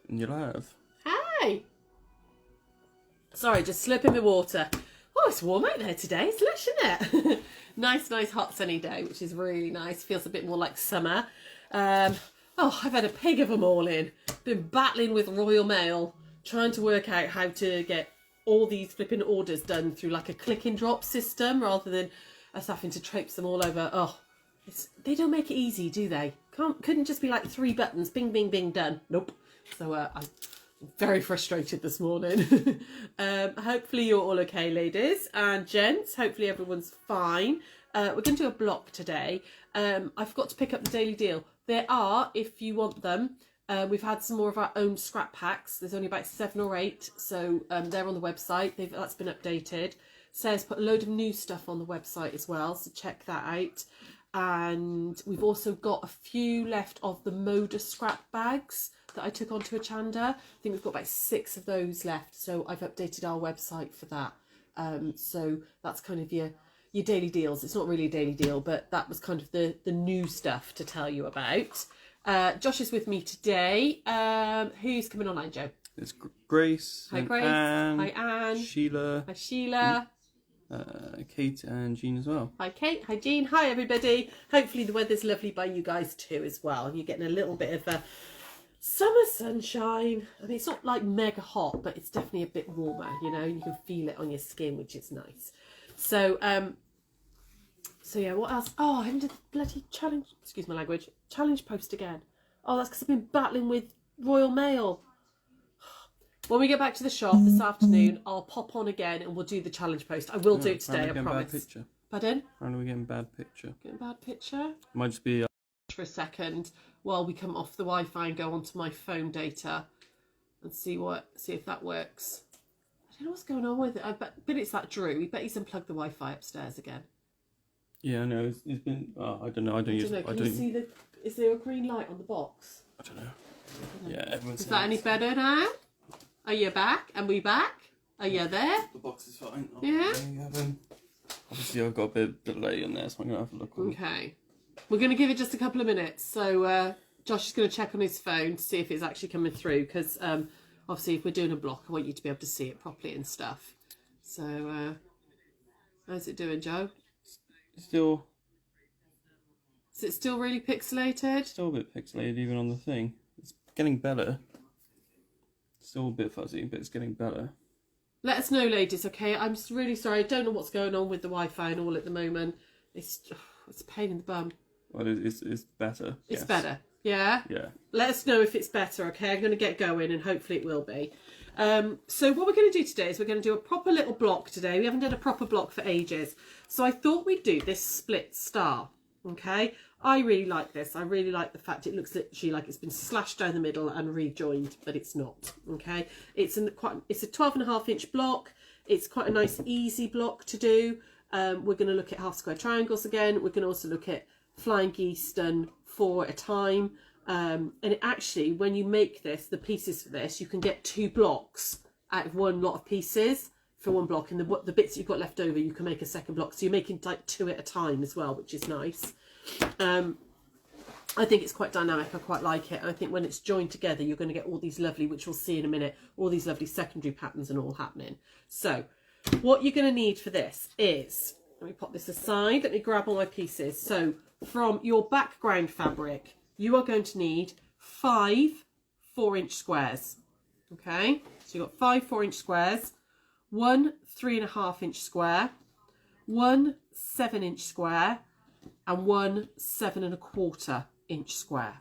And you'll have. Hi. Sorry, just slurping my water. Oh, it's warm out there today. It's lush, isn't it? Nice, hot sunny day, which is really nice. Feels a bit more like summer. Oh, I've had a pig of a morning. Been battling with Royal Mail, trying to work out how to get all these flipping orders done through like a click and drop system rather than us having to traipse them all over. Oh, they don't make it easy, do they? Couldn't just be like 3 buttons, bing, bing, bing, done. Nope. So I'm very frustrated this morning. Hopefully you're all okay, ladies and gents. Hopefully everyone's fine. We're going to do a block today. I forgot to pick up the Daily Deal. There are, if you want them, we've had some more of our own scrap packs. There's only about 7 or 8, so they're on the website. That's been updated. Sarah's put a load of new stuff on the website as well, so check that out. And we've also got a few left of the Moda scrap bags that I took onto a Chanda. I think we've got about 6 of those left, so I've updated our website for that. So that's kind of your daily deals. It's not really a daily deal, but that was kind of the new stuff to tell you about. Josh is with me today. Who's coming online, Joe? It's Grace. Hi, Grace. Anne, Hi, Anne. Sheila. Hi, Sheila. Kate and Jean as well. Hi, Kate. Hi, Jean. Hi, everybody. Hopefully the weather's lovely by you guys too as well. You're getting a little bit of a summer sunshine. I mean, it's not like mega hot, but it's definitely a bit warmer, you know. You can feel it on your skin, which is nice. So yeah, what else? Oh, I haven't done the bloody challenge, excuse my language, challenge post again. Oh, that's because I've been battling with Royal Mail. When we get back to the shop this afternoon, I'll pop on again and we'll do the challenge post. I will do it today, I promise. Bad picture. Pardon? How are we getting bad picture? Getting bad picture? Might just be... For a second while we come off the Wi-Fi and go onto my phone data and see if that works. I don't know what's going on with it. I bet it's that Drew. We bet he's unplugged the Wi-Fi upstairs again. Yeah, I know. It's been... Oh, I don't know. I don't use... Can you see is there a green light on the box? I don't know. Yeah, everyone's... Is that any better now? Are you back? Are we back? Are you there? The box is fine. Yeah? Obviously, I've got a bit of delay in there, so I'm going to have a look. Okay. We're going to give it just a couple of minutes. So Josh is going to check on his phone to see if it's actually coming through. Because obviously, if we're doing a block, I want you to be able to see it properly and stuff. So, how's it doing, Joe? Still... Is it still really pixelated? Still a bit pixelated, even on the thing. It's getting better. Still a bit fuzzy, but it's getting better. Let us know, ladies, okay? I'm really sorry. I don't know what's going on with the Wi-Fi and all at the moment. It's a pain in the bum. Well, it's better. It's better, yeah? Yeah. Let us know if it's better, okay? I'm going to get going and hopefully it will be. So what we're going to do today is we're going to do a proper little block today. We haven't done a proper block for ages. So I thought we'd do this split star, okay? I really like this. I really like the fact it looks literally like it's been slashed down the middle and rejoined, but it's not, okay? It's a 12.5-inch block. It's quite a nice, easy block to do. We're going to look at half square triangles again. We're going to also look at flying geese done 4 at a time. And actually, when you make this, the pieces for this, you can get 2 blocks out of one lot of pieces for one block. And the bits you've got left over, you can make a second block. So you're making like 2 at a time as well, which is nice. I think it's quite dynamic. I quite like it. And I think when it's joined together, you're going to get all these lovely, which we'll see in a minute, all these lovely secondary patterns and all happening. So what you're going to need for this is, let me pop this aside. Let me grab all my pieces. So from your background fabric, you are going to need 5 4-inch squares. Okay, so you've got 5 4-inch squares, 1 3.5-inch square, 1 7-inch square, and 1 7.25-inch square.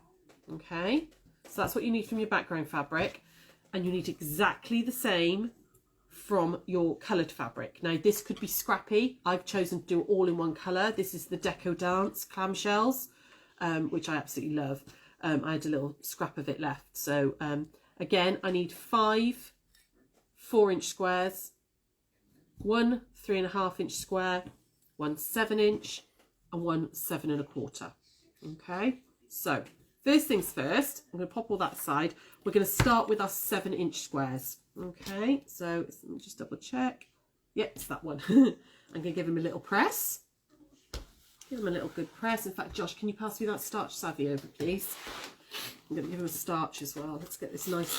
Okay, so that's what you need from your background fabric, and you need exactly the same from your coloured fabric. Now this could be scrappy. I've chosen to do it all in one colour. This is the Deco Dance clamshells, which I absolutely love. I had a little scrap of it left. So again, I need 5 4-inch squares, 1 3.5-inch square, 1 7-inch, and 1 7.25. Okay, so first things first, I'm going to pop all that aside. We're going to start with our 7-inch squares. Okay, so let me just double check. Yep, it's that one. I'm going to give him a little press. Give him a little good press. In fact, Josh, can you pass me that starch savvy over, please? I'm going to give them a starch as well. Let's get this nice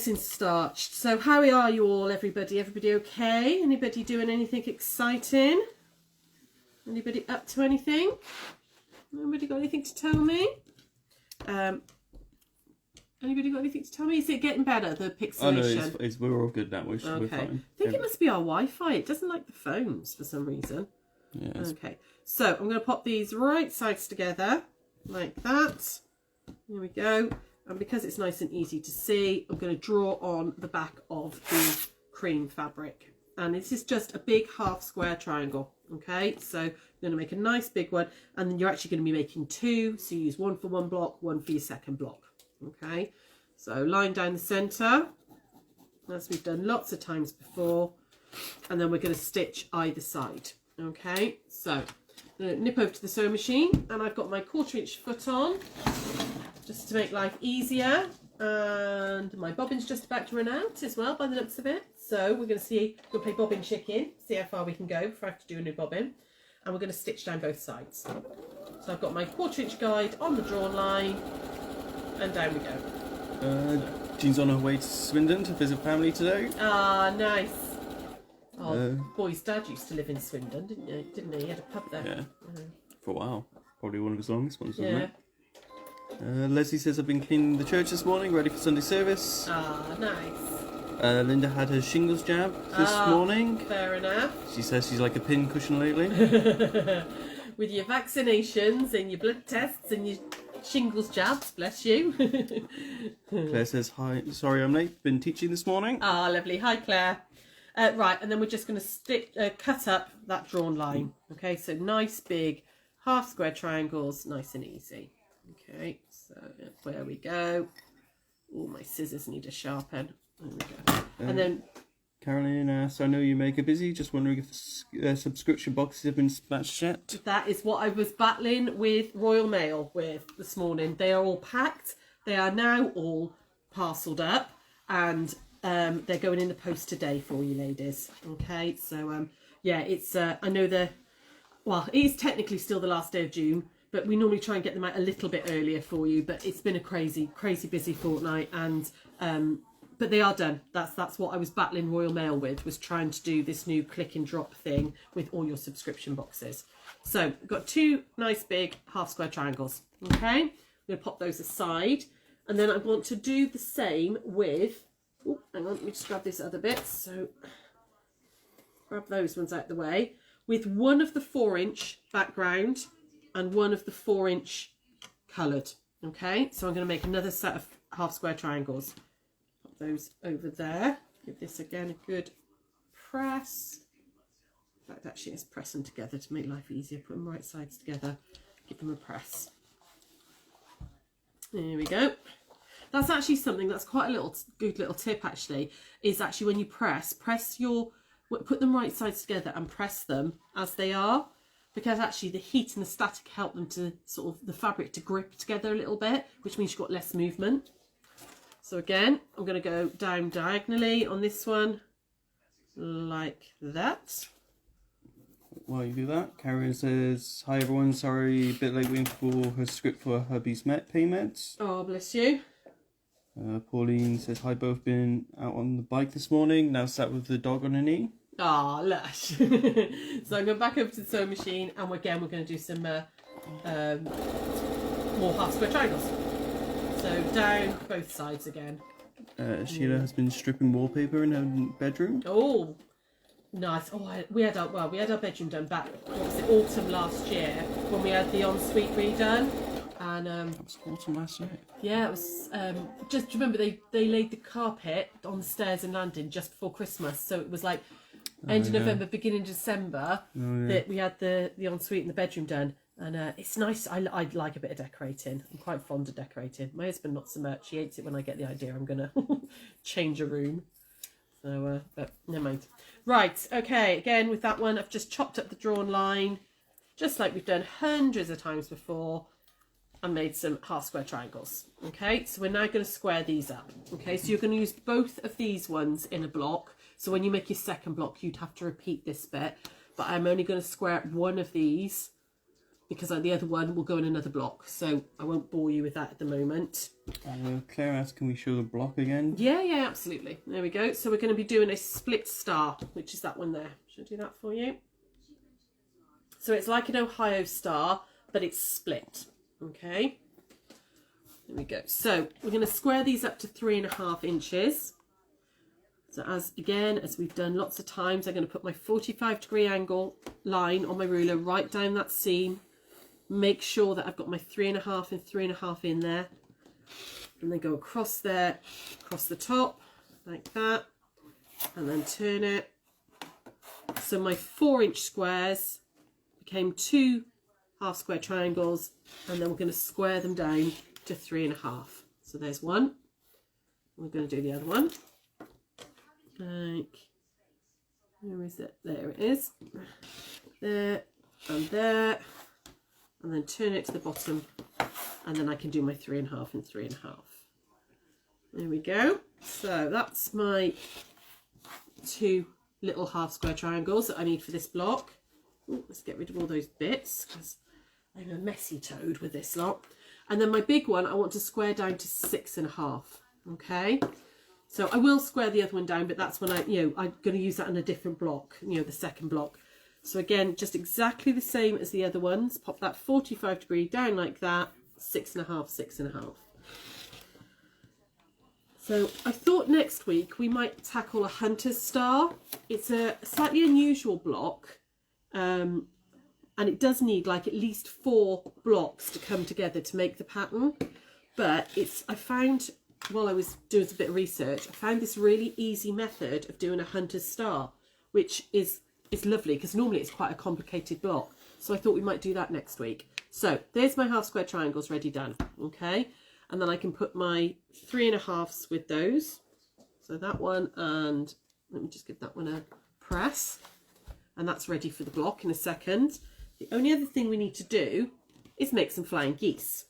and starched. So how are you all, everybody? Everybody okay? Anybody doing anything exciting? Anybody up to anything? Anybody got anything to tell me? Anybody got anything to tell me? Is it getting better, the pixelation? Oh no, we're all good now. We're fine. I think it must be our Wi-Fi. It doesn't like the phones for some reason. Yes. Okay, so I'm going to pop these right sides together like that. There we go. And because it's nice and easy to see, I'm going to draw on the back of the cream fabric. And this is just a big half square triangle. Okay, so I'm going to make a nice big one. And then you're actually going to be making two. So you use one for one block, one for your second block. Okay, so line down the centre, as we've done lots of times before. And then we're going to stitch either side. Okay, so I'm going to nip over to the sewing machine. And I've got my 1/4 inch foot on, just to make life easier. And my bobbin's just about to run out as well, by the looks of it. So we're going to play bobbin chicken, see how far we can go before I have to do a new bobbin. And we're going to stitch down both sides. So I've got my 1/4 inch guide on the drawn line, and down we go. Jean's on her way to Swindon to visit family today. Ah, nice. Oh, boy's dad used to live in Swindon, didn't he? He had a pub there. Yeah, for a while. Probably one of his longest ones, wasn't Yeah. it? Leslie says, I've been cleaning the church this morning, ready for Sunday service. Ah, nice. Linda had her shingles jab this morning. Fair enough. She says she's like a pin cushion lately. With your vaccinations and your blood tests and your shingles jabs, bless you. Claire says, hi, sorry I'm late, been teaching this morning. Ah, lovely. Hi, Claire. Right, and then we're just going to cut up that drawn line. Okay, so nice big half square triangles, nice and easy. Okay, so there we go. Oh, my scissors need a sharpen. There we go. And then Caroline asks, I know you make her busy, just wondering if the subscription boxes have been dispatched yet. that is what I was battling with Royal Mail with this morning. They are all packed. They are now all parcelled up, and they're going in the post today for you ladies. Okay, so yeah, it's I know it is technically still the last day of June, but we normally try and get them out a little bit earlier for you. But it's been a crazy busy fortnight, and but they are done. That's what I was battling Royal Mail with, was trying to do this new click and drop thing with all your subscription boxes. So we've got two nice big half square triangles. Okay, I'm going to pop those aside, and then I want to do the same with, oh, hang on, let me just grab this other bit. So grab those ones out the way, with one of the 4-inch background and one of the 4-inch coloured. Okay, so I'm going to make another set of half square triangles. Those over there. Give this again a good press. In fact, actually, let's press them together to make life easier. Put them right sides together. Give them a press. There we go. That's actually something that's quite a good little tip. Actually, is actually when you put them right sides together and press them as they are, because actually the heat and the static help them to sort of the fabric to grip together a little bit, which means you've got less movement. So again, I'm going to go down diagonally on this one, like that. While you do that, Karen says, hi everyone, sorry, a bit late waiting for her script for hubby's payments. Oh, bless you. Pauline says, hi, both been out on the bike this morning, now sat with the dog on her knee. Ah, lush. So I'm going back over to the sewing machine, and again, we're going to do some more half square triangles. So down both sides again. Sheila has been stripping wallpaper in her bedroom. Oh, nice. Oh, we had our bedroom done back, what was it, autumn last year, when we had the ensuite redone. And that was autumn last year. yeah, it was just remember they laid the carpet on the stairs and landing just before Christmas, so it was like end of November, beginning of December that we had the ensuite in the bedroom done. And it's nice. I like a bit of decorating. I'm quite fond of decorating. My husband not so much. He hates it when I get the idea I'm going to change a room. So, but never mind. Right, okay. Again, with that one, I've just chopped up the drawn line, just like we've done hundreds of times before, and made some half square triangles. Okay, so we're now going to square these up. Okay, so you're going to use both of these ones in a block. So when you make your second block, you'd have to repeat this bit. But I'm only going to square up one of these because the other one will go in another block, so I won't bore you with that at the moment. Claire asked, can we show the block again? Yeah, absolutely. There we go. So we're going to be doing a split star, which is that one there. Should I do that for you? So it's like an Ohio star, but it's split. Okay. There we go. So we're going to square these up to 3.5 inches. So as we've done lots of times, I'm going to put my 45-degree angle line on my ruler right down that seam. Make sure that I've got my 3.5 and 3.5 in there. And then go across there, across the top, like that. And then turn it. So my 4-inch squares became 2 half-square triangles. And then we're going to square them down to 3.5. So there's one. We're going to do the other one. Like, where is it? There it is. There and there. And then turn it to the bottom. And then I can do my 3.5 and 3.5. There we go. So that's my 2 little half square triangles that I need for this block. Ooh, let's get rid of all those bits because I'm a messy toad with this lot. And then my big one, I want to square down to 6.5. Okay. So I will square the other one down, but that's when I'm going to use that in a different block, the second block. So again, just exactly the same as the other ones. Pop that 45-degree down like that, 6.5, 6.5. So I thought next week we might tackle a hunter's star. It's a slightly unusual block, and it does need like at least 4 blocks to come together to make the pattern. But I found, while I was doing a bit of research, I found this really easy method of doing a hunter's star, which is lovely because normally it's quite a complicated block. So I thought we might do that next week. So there's my half square triangles ready done. Okay. And then I can put my 3.5s with those. So that one, and let me just give that one a press. And that's ready for the block in a second. The only other thing we need to do is make some flying geese.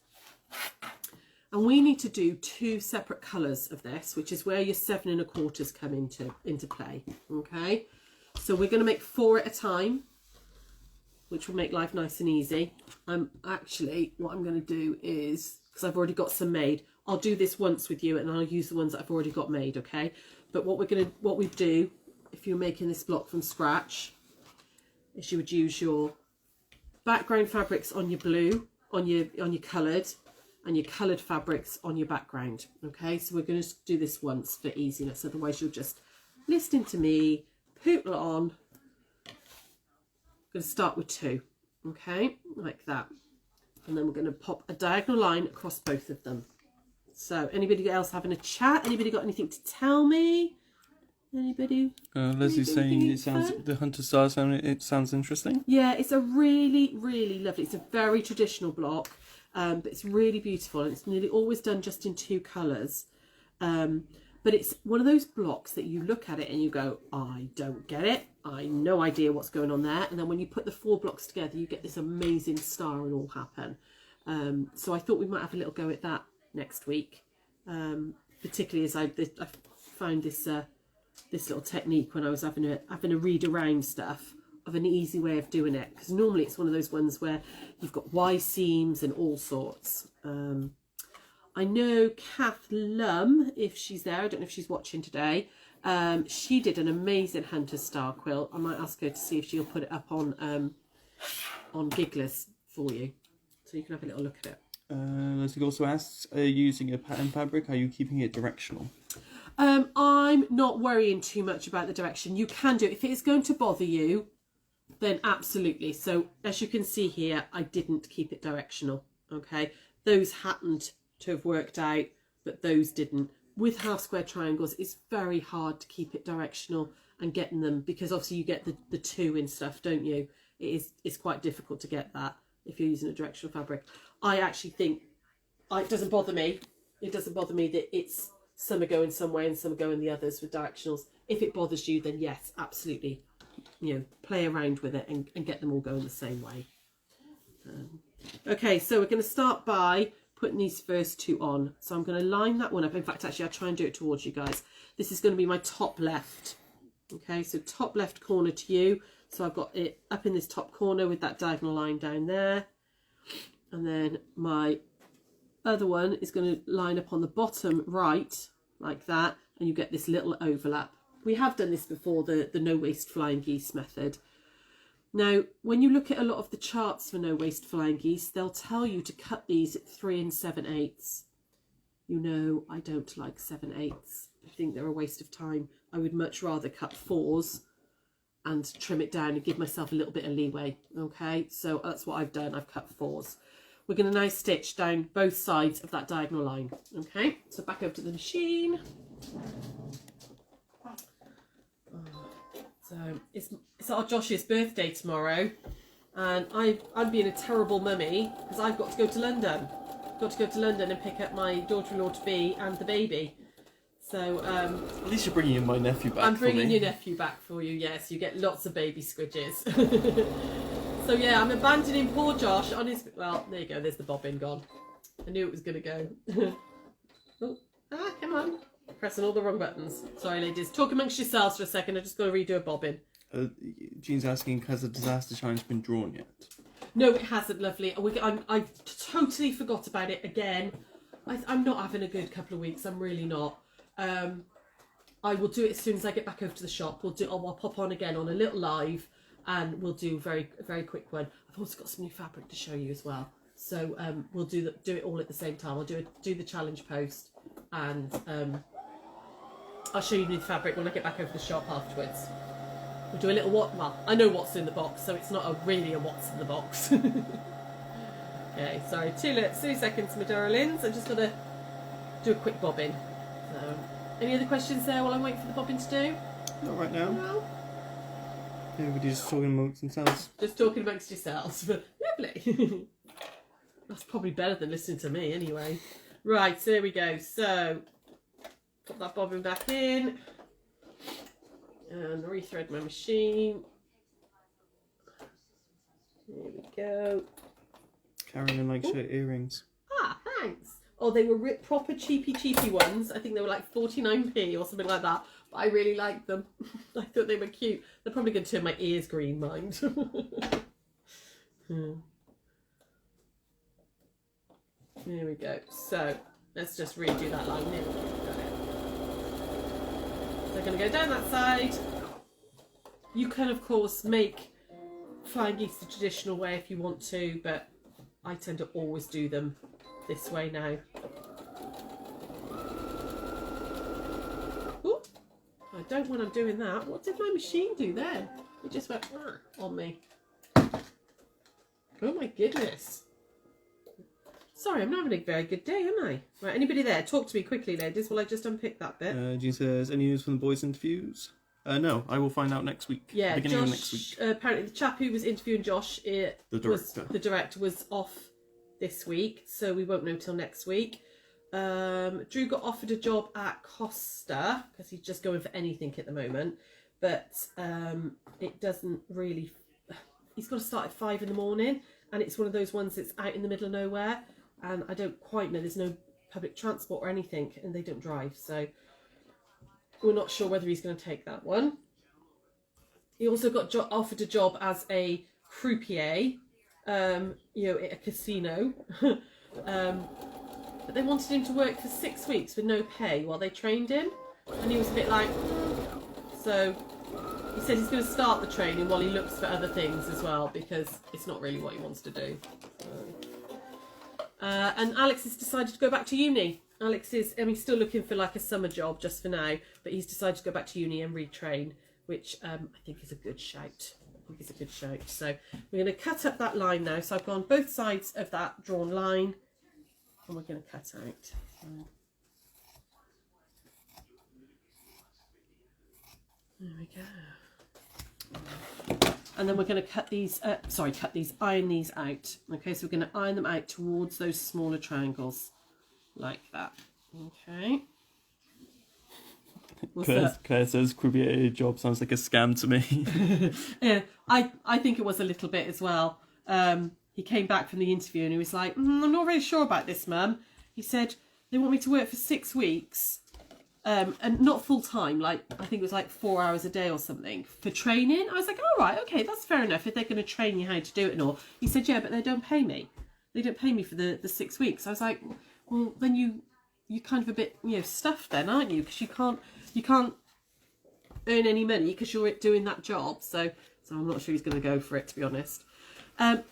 And we need to do 2 separate colours of this, which is where your 7.25s come into play. Okay, so we're going to make 4 at a time, which will make life nice and easy. Actually, what I'm going to do is, because I've already got some made, I'll do this once with you, and I'll use the ones that I've already got made. Okay, but what we do, if you're making this block from scratch, is you would use your background fabrics on your blue, on your coloured, and your coloured fabrics on your background. Okay, so we're going to do this once for easiness, otherwise you'll just listen to me poodle on. I'm going to start with 2, okay, like that, and then we're going to pop a diagonal line across both of them. So anybody else having a chat? Anybody got anything to tell me? Anybody? Leslie's saying it sounds, the hunter star sound, it sounds interesting. Yeah, it's a really, really lovely, it's a very traditional block. But it's really beautiful, and it's nearly always done just in 2 colours. But it's one of those blocks that you look at it and you go, I don't get it. I have no idea what's going on there. And then when you put the 4 blocks together, you get this amazing star and all happen. So I thought we might have a little go at that next week, particularly as I found this little technique when I was having a read around stuff of an easy way of doing it, because normally it's one of those ones where you've got Y seams and all sorts. I know Kath Lum, if she's there, I don't know if she's watching today, she did an amazing hunter star quilt. I might ask her to see if she'll put it up on Gigglers for you, so you can have a little look at it. Leslie also asks, are you using a pattern fabric? Are you keeping it directional? I'm not worrying too much about the direction. You can do it. If it is going to bother you, then absolutely. So as you can see here, I didn't keep it directional. Okay, those happened to have worked out, but those didn't. With half square triangles, it's very hard to keep it directional and getting them, because obviously you get the 2 in stuff, don't you? It's quite difficult to get that if you're using a directional fabric. I actually think it doesn't bother me. It doesn't bother me that it's some are going some way and some are going the others with directionals. If it bothers you, then yes, absolutely. Play around with it and get them all going the same way. Okay, so we're going to start by putting these first 2 on. So I'm going to line that one up. In fact, actually, I'll try and do it towards you guys. This is going to be my top left. Okay, so top left corner to you. So I've got it up in this top corner with that diagonal line down there. And then my other one is going to line up on the bottom right, like that, and you get this little overlap. We have done this before, the no waste flying geese method. Now, when you look at a lot of the charts for no waste flying geese, they'll tell you to cut these at 3 7/8. You know, I don't like 7/8. I think they're a waste of time. I would much rather cut 4s and trim it down and give myself a little bit of leeway. Okay, so that's what I've done. I've cut 4s. We're going to now stitch down both sides of that diagonal line. Okay, so back over to the machine. So it's our Josh's birthday tomorrow, and I'm being a terrible mummy because I've got to go to London. Got to go to London and pick up my daughter-in-law to be and the baby. So at least you're bringing in my nephew back. I'm bringing your nephew back for you. Yes, you get lots of baby squidges. So yeah, I'm abandoning poor Josh on his. Well, there you go. There's the bobbin gone. I knew it was gonna go. Oh, come on. Pressing all the wrong buttons. Sorry, ladies. Talk amongst yourselves for a second. I just got to redo a bobbin. Jean's asking, has the disaster challenge been drawn yet? No, it hasn't, lovely. I totally forgot about it again. I'm not having a good couple of weeks. I'm really not. I will do it as soon as I get back over to the shop. I'll pop on again on a little live, and we'll do a very quick one. I've also got some new fabric to show you as well. So we'll do it all at the same time. I'll do the challenge post, and I'll show you the new fabric when I get back over to the shop afterwards. We'll do a little well, I know what's in the box, so it's not really a what's in the box. Okay, sorry, 2 seconds, my darlings. I'm just gonna do a quick bobbin. So, any other questions there while I'm waiting for the bobbin to do? Not right now. No. Everybody's just talking amongst themselves. Just talking amongst yourselves. Lovely. That's probably better than listening to me anyway. Right, so there we go. So, put that bobbin back in. And rethread my machine. There we go. Carolyn likes her earrings. Ah, thanks. Oh, they were proper cheapy ones. I think they were like 49p or something like that. But I really liked them. I thought they were cute. They're probably going to turn my ears green, mind. There we go. So, let's just redo that line. There we go. Got it. So, I'm going to go down that side. You can, of course, make flying geese the traditional way if you want to, but I tend to always do them this way now. Ooh, I don't when I'm doing that. What did my machine do then? It just went on me. Oh my goodness. Sorry, I'm not having a very good day, am I? Right, anybody there? Talk to me quickly, ladies, while I just unpick that bit. Jean says, any news from the boys' interviews? No, I will find out next week. Yeah, beginning Josh, of next week. Apparently the chap who was interviewing Josh, the director, was off this week, so we won't know till next week. Drew got offered a job at Costa, because he's just going for anything at the moment, but it doesn't really... He's got to start at 5 in the morning, and it's one of those ones that's out in the middle of nowhere, and I don't quite know, there's no public transport or anything, and they don't drive, so we're not sure whether he's going to take that one. He also got offered a job as a croupier, at a casino, but they wanted him to work for 6 weeks with no pay while they trained him, and he was a bit like, so he said he's going to start the training while he looks for other things as well, because it's not really what he wants to do. And Alex has decided to go back to uni. Alex is, he's still looking for like a summer job just for now, but he's decided to go back to uni and retrain, which I think is a good shout. So we're going to cut up that line now. So I've gone both sides of that drawn line, and we're going to cut out. There we go. And then we're going to iron these out. Okay, so we're going to iron them out towards those smaller triangles, like that. Okay. Claire says croupier job sounds like a scam to me. Yeah, I think it was a little bit as well. He came back from the interview and he was like, I'm not really sure about this, Mum. He said, they want me to work for 6 weeks. And not full time, like I think it was like 4 hours a day or something for training. I was like, all right, okay, that's fair enough if they're going to train you how to do it and all. He said, yeah, but they don't pay me. they don't pay me for the 6 weeks. I was like, well, then you're kind of a bit, you know, stuffed then, aren't you? Because you can't earn any money because you're doing that job. So I'm not sure he's going to go for it, to be honest.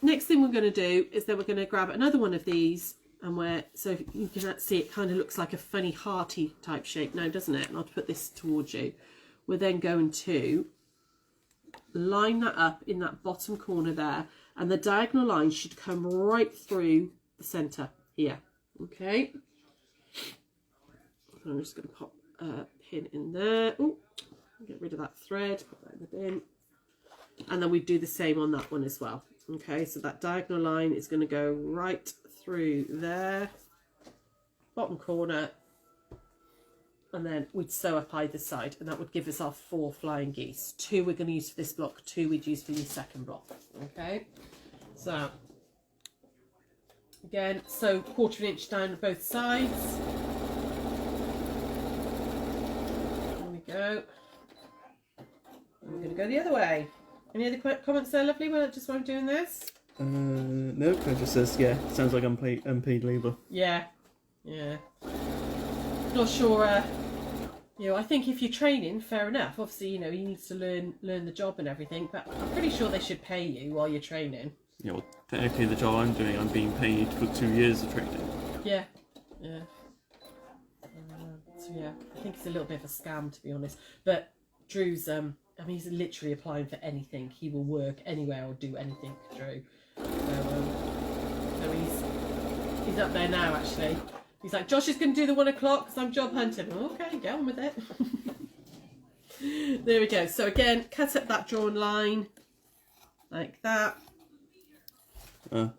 Next thing we're going to do is that we're going to grab another one of these, and so you can see it kind of looks like a funny hearty type shape now, doesn't it? And I'll put this towards you. We're then going to line that up in that bottom corner there, and the diagonal line should come right through the centre here. Okay. So I'm just going to pop a pin in there. Oh, get rid of that thread, put that in the bin. And then we do the same on that one as well. Okay, so that diagonal line is going to go right through there, bottom corner, and then we'd sew up either side, and that would give us our 4 flying geese. 2 we're going to use for this block, 2 we'd use for the second block. Okay, so again, sew 1/4 inch down both sides. There we go. And we're going to go the other way. Any other comments there, lovely, while I'm doing this? No, it just says, yeah, sounds like unpaid labour. Yeah. Not sure, you know, I think if you're training, fair enough. Obviously, you know, you need to learn the job and everything, but I'm pretty sure they should pay you while you're training. Yeah, well, technically the job I'm doing, I'm being paid for 2 years of training. Yeah. So yeah, I think it's a little bit of a scam, to be honest. But Drew's, I mean, he's literally applying for anything. He will work anywhere or do anything, Drew. So he's up there now, actually. He's like, Josh is going to do the 1 o'clock because I'm job hunting. Okay, get on with it. There we go. So again, cut up that drawn line like that.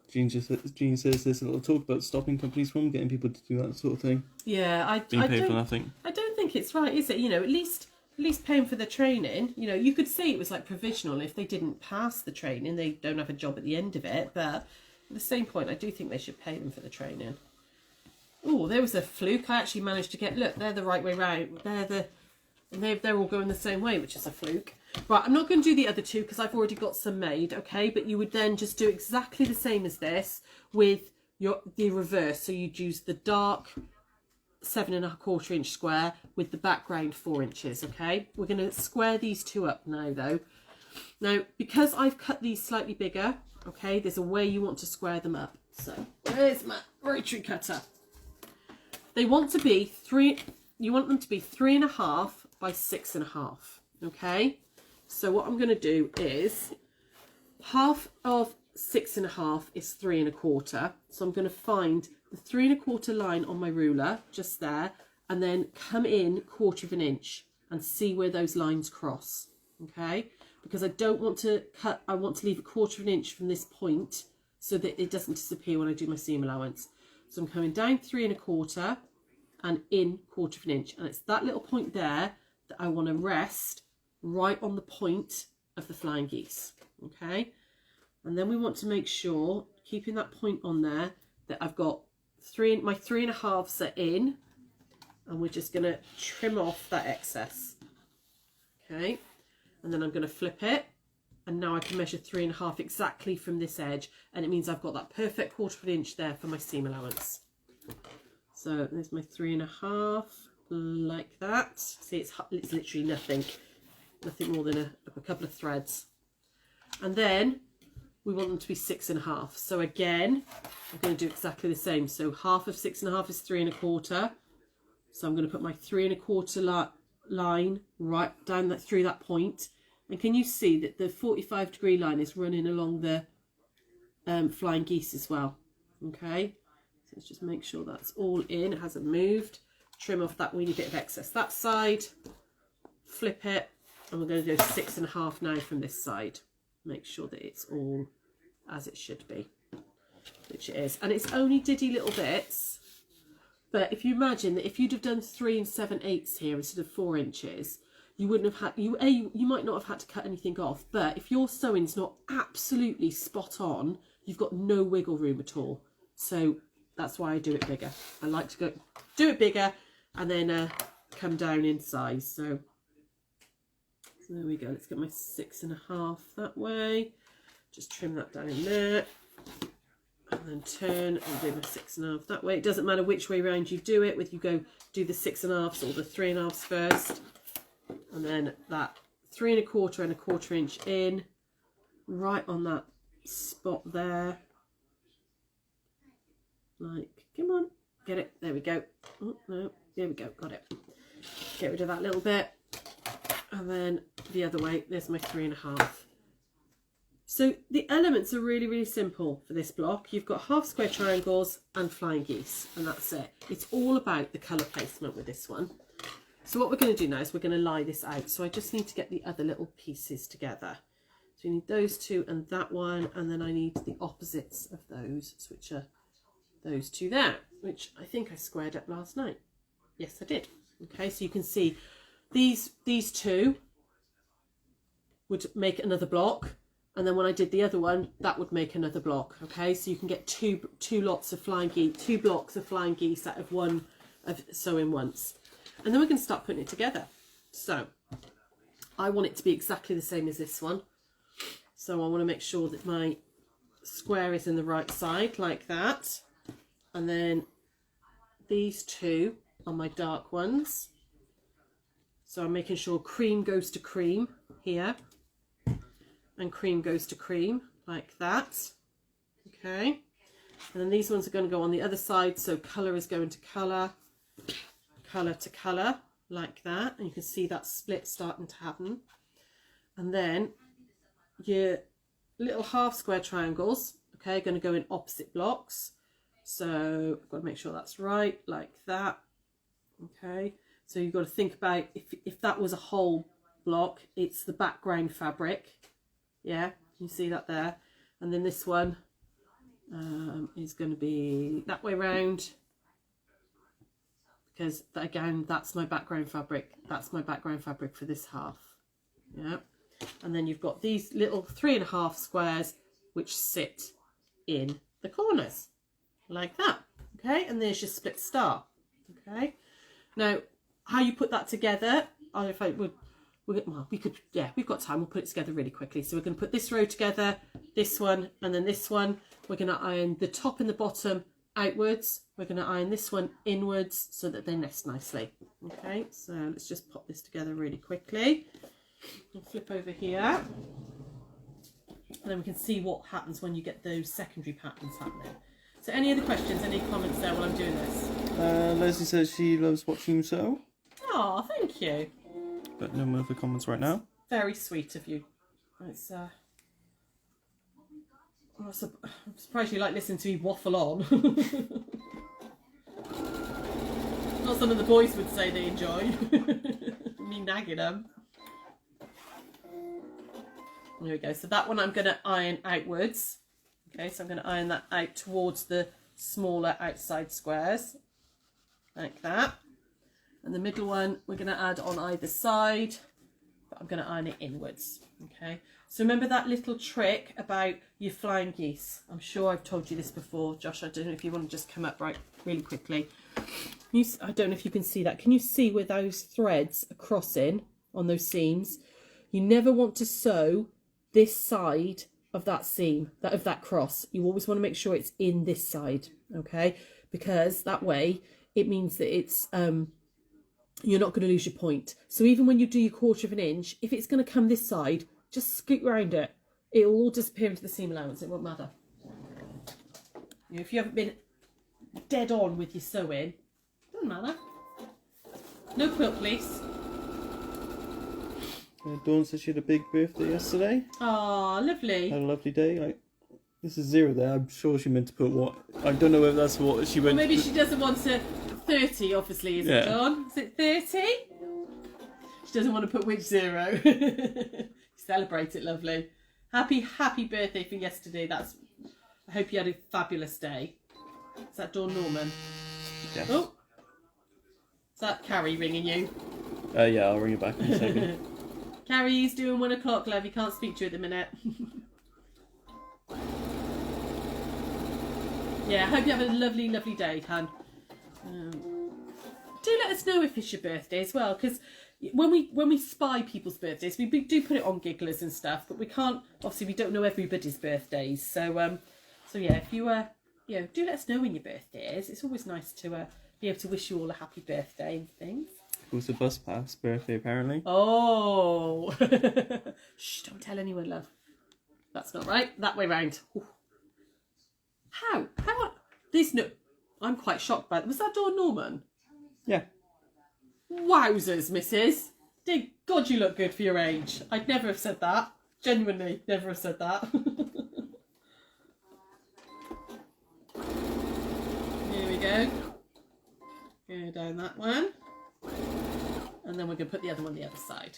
Jean says there's a little talk about stopping companies from getting people to do that sort of thing. Yeah, being paid for nothing. I don't think it's right, is it? You know, at least paying for the training. You know, you could say it was like provisional. If they didn't pass the training, they don't have a job at the end of it. But at the same point, I do think they should pay them for the training. Oh, there was a fluke. I actually managed to get, look, they're the right way round. They're all going the same way, which is a fluke. Right, I'm not going to do the other 2 because I've already got some made, okay? But you would then just do exactly the same as this with the reverse. So you'd use the dark 7 1/4 inch square with the background 4 inches, okay? We're going to square these 2 up now, though. Now, because I've cut these slightly bigger, okay, there's a way you want to square them up. So, where's my rotary cutter? They want to be you want them to be 3 1/2 by 6 1/2, okay? So what I'm going to do is half of 6 1/2 is 3 1/4. So I'm going to find the 3 1/4 line on my ruler, just there, and then come in 1/4 inch and see where those lines cross, okay? Because I don't want to cut, I want to leave 1/4 inch from this point so that it doesn't disappear when I do my seam allowance. So I'm coming down 3 1/4 and in 1/4 inch, and it's that little point there that I want to rest right on the point of the flying geese, okay? And then we want to make sure, keeping that point on there, that I've got my 3 1/2s are in, and we're just going to trim off that excess, okay? And then I'm going to flip it, and now I can measure 3 1/2 exactly from this edge, and it means I've got that perfect 1/4 inch there for my seam allowance. So there's my 3 1/2, like that. See, it's literally nothing more than a couple of threads. And then we want them to be 6 1/2. So again, I'm going to do exactly the same. So half of 6 1/2 is 3 1/4. So I'm going to put my 3 1/4 line right down through that point. And can you see that the 45-degree line is running along the flying geese as well? Okay. So let's just make sure that's all in. It hasn't moved. Trim off that weeny bit of excess that side. Flip it. And we're going to go 6 1/2 now from this side. Make sure that it's all as it should be, which it is. And it's only diddy little bits. But if you imagine that if you'd have done 3 7/8 here instead of 4 inches, you wouldn't have had, you might not have had to cut anything off. But if your sewing's not absolutely spot on, you've got no wiggle room at all. So that's why I do it bigger. I like to do it bigger and then come down in size. So there we go. Let's get my 6 1/2 that way. Just trim that down in there. and then turn and do the 6 1/2 that way. It doesn't matter which way round you do it, whether you go do the 6 1/2 or the 3 1/2 first, and then that 3 1/4 and 1/4 inch in, right on that spot there. Like, come on, get it, there we go. Oh no, there we go, got it. Get rid of that little bit, and then the other way, there's my 3 1/2. So the elements are really, really simple for this block. You've got half square triangles and flying geese, and that's it. It's all about the colour placement with this one. So what we're going to do now is we're going to lie this out. So I just need to get the other little pieces together. So you need those two and that one, and then I need the opposites of those, which are those two there, which I think I squared up last night. Yes, I did. Okay, so you can see these two would make another block, and then when I did the other one, that would make another block. Okay, so you can get two lots of flying geese, 2 blocks of flying geese out of one of sewing once, and then we can start putting it together. So I want it to be exactly the same as this one, so I want to make sure that my square is in the right side like that, and then these two are my dark ones, so I'm making sure cream goes to cream here and cream goes to cream like that. Okay, and then these ones are going to go on the other side, so colour is going to colour, colour to colour like that, and you can see that split starting to happen. And then your little half square triangles, okay, are going to go in opposite blocks, so I've got to make sure that's right like that. Okay, so you've got to think about if that was a whole block, it's the background fabric. Yeah, you see that there, and then this one is going to be that way round, because again, that's my background fabric. That's my background fabric for this half. Yeah, and then you've got these little 3 1/2 squares which sit in the corners like that. Okay, and there's your split star. Okay, now how you put that together, if I would, well, we could, yeah, we've got time, we'll put it together really quickly. So we're going to put this row together, this one, and then this one. We're going to iron the top and the bottom outwards. We're going to iron this one inwards so that they nest nicely. Okay, so let's just pop this together really quickly. I'll flip over here, and then we can see what happens when you get those secondary patterns happening. So any other questions, any comments there while I'm doing this? Leslie says she loves watching you sew. Oh, thank you. But no more of the comments right now. Very sweet of you. It's I'm surprised you like listening to me waffle on. Not some of the boys would say they enjoy me nagging them. There we go. So that one I'm going to iron outwards. Okay, so I'm going to iron that out towards the smaller outside squares like that. And the middle one we're going to add on either side, but I'm going to iron it inwards. Okay, so remember that little trick about your flying geese. I'm sure I've told you this before, Josh. I don't know if you want to just come up right really quickly. I don't know if you can see that. Can you see where those threads are crossing on those seams? You never want to sew this side of that seam, of that cross. You always want to make sure it's in this side, okay? Because that way it means that it's you're not going to lose your point. So even when you do your 1/4 inch, if it's going to come this side, just scoot around it. It will all disappear into the seam allowance. It won't matter. You know, if you haven't been dead on with your sewing, doesn't matter. No quilt fleece. Dawn said she had a big birthday yesterday. Oh, lovely. Had a lovely day. Like, this is 0 there. I'm sure she meant to put what. I don't know whether that's what she went. Well, maybe she doesn't want to. 30, obviously, isn't it, Dawn? Is it 30? She doesn't want to put which 0. Celebrate it, lovely. Happy birthday for yesterday. I hope you had a fabulous day. Is that Dawn Norman? Yeah. Oh, is that Carrie ringing you? Yeah, I'll ring you back in a second. Carrie's doing 1 o'clock, love. He can't speak to you at the minute. Yeah, I hope you have a lovely, lovely day, Han. Do let us know if it's your birthday as well, because when we spy people's birthdays, we do put it on Gigglers and stuff, but we can't, obviously we don't know everybody's birthdays, so yeah, if you do let us know when your birthday is. It's always nice to be able to wish you all a happy birthday and things. It was a bus pass birthday, apparently. Oh. Shh, don't tell anyone, love. That's not right. That way round. Ooh. How? This, no, I'm quite shocked by that. Was that door Norman? Yeah. Wowzers, missus. Dear God, you look good for your age. I'd never have said that. Genuinely, never have said that. Here we go. Go down that one. And then we're going to put the other one on the other side.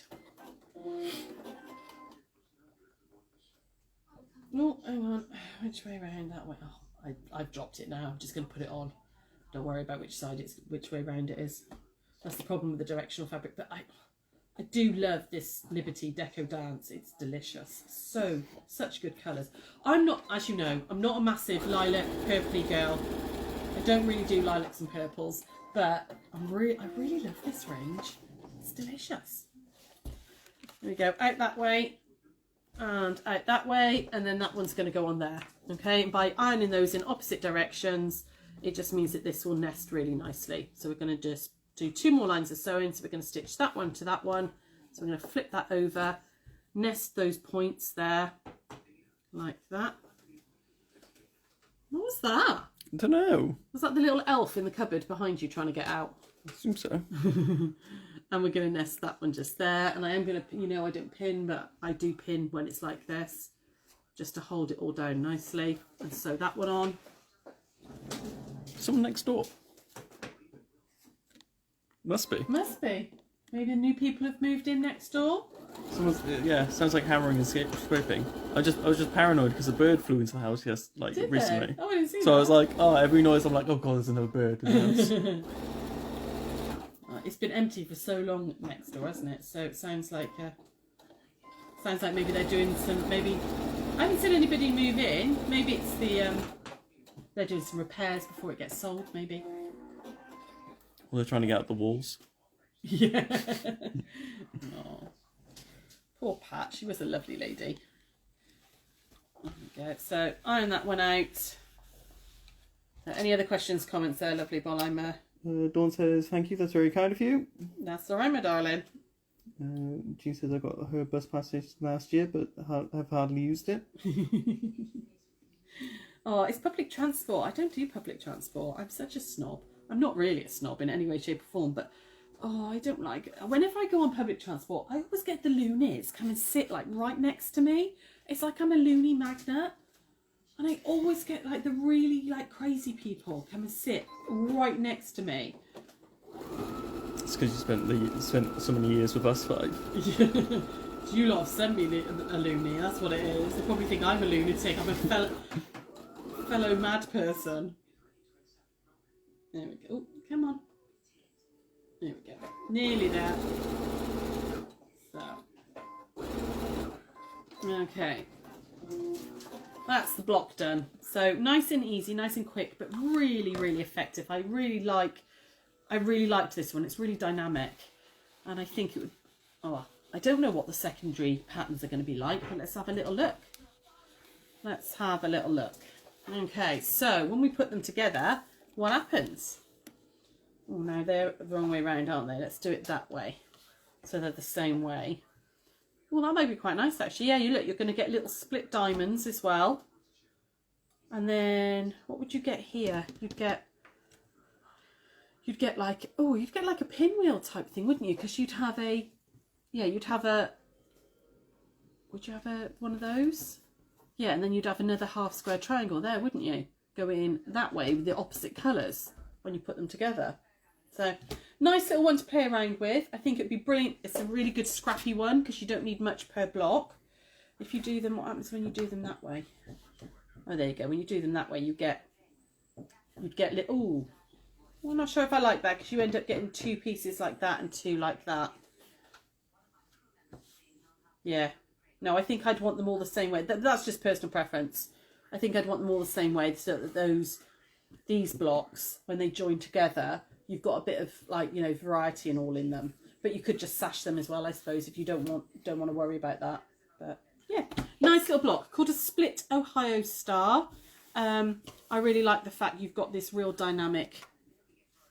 Oh, hang on. Which way around? That way. Oh, I've dropped it now. I'm just going to put it on. Don't worry about which way round it is. That's the problem with the directional fabric. But I do love this Liberty Deco Dance. It's delicious. Such good colours. I'm not, as you know, I'm not a massive lilac purpley girl. I don't really do lilacs and purples, but I really love this range. It's delicious. There we go. Out that way and out that way, and then that one's going to go on there. Okay, and by ironing those in opposite directions, it just means that this will nest really nicely. So we're going to just do 2 more lines of sewing. So we're going to stitch that one to that one. So I'm going to flip that over, nest those points there like that. What was that? I don't know. Was that the little elf in the cupboard behind you trying to get out? I assume so. And we're going to nest that one just there. And I am going to, I don't pin, but I do pin when it's like this, just to hold it all down nicely. And sew that one on. Someone next door. Must be. Must be. Maybe the new people have moved in next door. Someone's, yeah, sounds like hammering and scraping. I was just paranoid because a bird flew into the house recently. They? Oh, I didn't see So that. I was like, every noise I'm like, oh god, there's another bird in the house. It's been empty for so long next door, hasn't it? So it sounds like maybe they're doing some. Maybe I haven't seen anybody move in. Maybe it's they're doing some repairs before it gets sold. Maybe. Well, they're trying to get out the walls. Yeah. Oh, poor Pat. She was a lovely lady. There we go. So iron that one out. Any other questions, comments there, lovely Boll? Dawn says, thank you, that's very kind of you. That's all right, my darling. Jean says, I got her bus passage last year, but have hardly used it. Oh, it's public transport. I don't do public transport. I'm such a snob. I'm not really a snob in any way, shape or form, but I don't like it. Whenever I go on public transport, I always get the loonies come and sit like right next to me. It's like I'm a loony magnet. And I always get like the really like crazy people come and sit right next to me. It's because you spent so many years with us 5. You lot have sent me a loony, that's what it is. They probably think I'm a lunatic. I'm a fellow mad person. There we go. Oh, come on. There we go. Nearly there. So. Okay. That's the block done. So nice and easy, nice and quick, but really, really effective. I really liked this one. It's really dynamic. And I think it would, I don't know what the secondary patterns are going to be like, but let's have a little look. Let's have a little look. Okay, so when we put them together, what happens? Oh, no, they're the wrong way around, aren't they? Let's do it that way. So they're the same way. Well, that might be quite nice, actually. Yeah, you're going to get little split diamonds as well. And then, what would you get here? You'd get like a pinwheel type thing, wouldn't you? Because would you have one of those? Yeah, and then you'd have another half square triangle there, wouldn't you? Going that way with the opposite colours when you put them together. So, nice little one to play around with. I think it'd be brilliant. It's a really good scrappy one because you don't need much per block. If you do them, what happens when you do them that way? Oh, there you go. When you do them that way, you'd get little. Ooh, well, I'm not sure if I like that because you end up getting 2 pieces like that and 2 like that. Yeah. No, I think I'd want them all the same way. That's just personal preference. I think I'd want them all the same way so that these blocks, when they join together, you've got a bit of variety and all in them. But you could just sash them as well, I suppose, if you don't want to worry about that. But yeah, nice little block called a split Ohio star. I really like the fact you've got this real dynamic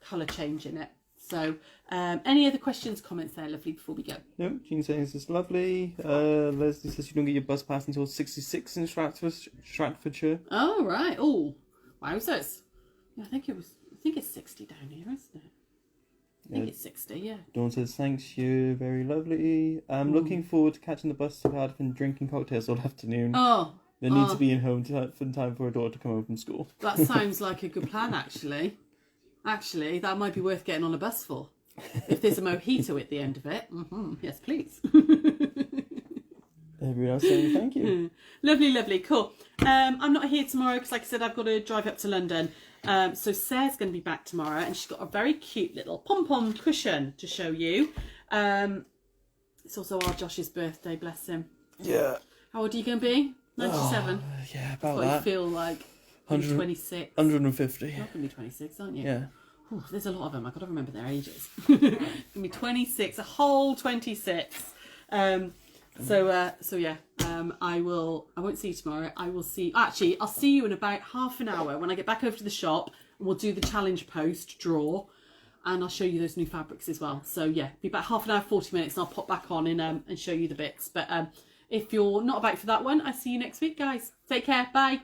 colour change in it. So, any other questions, comments there, lovely, before we go? No, Jean says it's lovely. Leslie says you don't get your bus pass until 66 in Stratfordshire. Oh, right. Oh, wowzers. Yeah, I think it's 60 down here, isn't it? I think it's 60, yeah. Dawn says, thanks, you're very lovely. I'm looking forward to catching the bus to Cardiff and drinking cocktails all afternoon. Oh. They need to be in home in time for her daughter to come home from school. That sounds like a good plan, actually. Actually, that might be worth getting on a bus for. If there's a mojito at the end of it. Mm-hmm. Yes, please. Everyone else saying thank you. Lovely, lovely, cool. I'm not here tomorrow because, like I said, I've got to drive up to London. So Sarah's going to be back tomorrow, and she's got a very cute little pom-pom cushion to show you. It's also our Josh's birthday, bless him. Yeah. How old are you going to be? 97? Oh, yeah, about What that. you feel like? 26? 150. You're going to be 26, aren't you? Yeah. Ooh, there's a lot of them. I've got to remember their ages. Going to be 26, a whole 26. So yeah, I won't see you tomorrow. I'll see you in about half an hour when I get back over to the shop, and we'll do the challenge post draw, and I'll show you those new fabrics as well. So yeah, be about half an hour, 40 minutes, and I'll pop back on and show you the bits. But if you're not about for that one, I'll see you next week, guys. Take care. Bye.